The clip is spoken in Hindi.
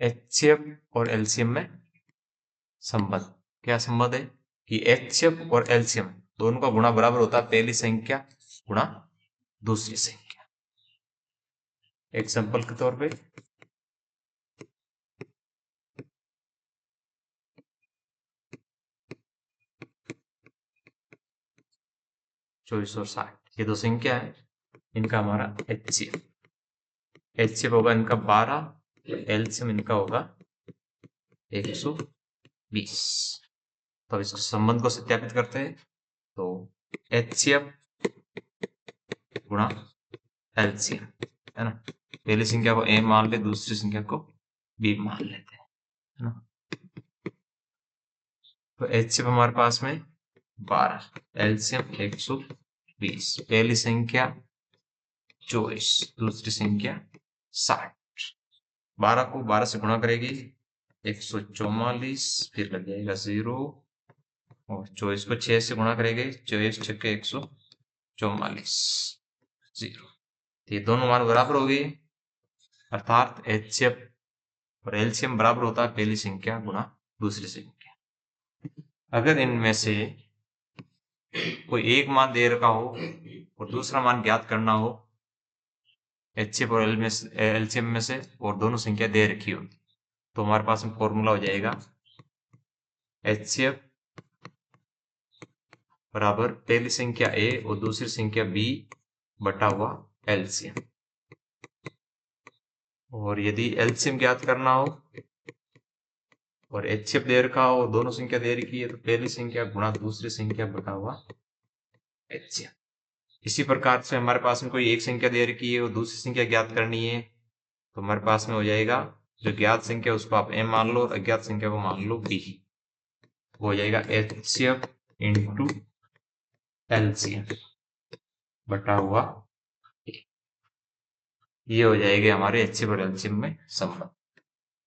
एचसीएफ और एलसीएम में संबंध, क्या संबंध है कि एचसीएफ और एलसीएम दोनों का गुणा बराबर होता है पहली संख्या गुणा दूसरी संख्या। एग्जांपल के तौर पे 24 और 60 ये दो संख्या है, इनका हमारा एचसीएफ होगा इनका 12, एलसीएम इनका होगा 120। तो अब इसको संबंध को सत्यापित करते हैं। तो एचसीएफ गुणा एलसीएम है ना, पहली संख्या को ए मान ले, दूसरी संख्या को बी मान लेते हैं, है ना। तो एचसीएफ हमारे पास में 12, एलसीएम 120, पहली संख्या 24, दूसरी संख्या 60। 12 को 12 से गुणा करेगी 144, फिर लग जाएगा 0, और 24 को 6 से गुणा करेंगे 24 छक्के 144, 0। ये दोनों मान बराबर हो गए, अर्थात एचसीएफ और एलसीएम बराबर होता है पहली संख्या गुणा दूसरी संख्या। अगर इनमें से कोई एक मान दे रखा हो और दूसरा मान ज्ञात करना हो एचसीएफ और एलसीएम में से, और दोनों संख्या दे रखी हो, तो हमारे पास में फॉर्मूला हो जाएगा एचसीएफ बराबर पहली संख्या ए और दूसरी संख्या बी बटा हुआ एलसीएम। और यदि एलसीएम ज्ञात करना हो और एचसीएफ दे रखा हो, दोनों संख्या दे रखी है, तो पहली संख्या गुणा दूसरी संख्या बटा हुआ एचसीएफ। इसी प्रकार से हमारे पास में कोई एक संख्या दे रखी है और दूसरी संख्या ज्ञात करनी है, तो हमारे पास में हो जाएगा जो ज्ञात संख्या उसको आप ए मान लो और अज्ञात संख्या को मान लो बी, हो जाएगा एचसीएफ इंटू एलसीएम बटा हुआ, ये हो जाएगा हमारे एचसीएफ और एलसीएम में संबंध।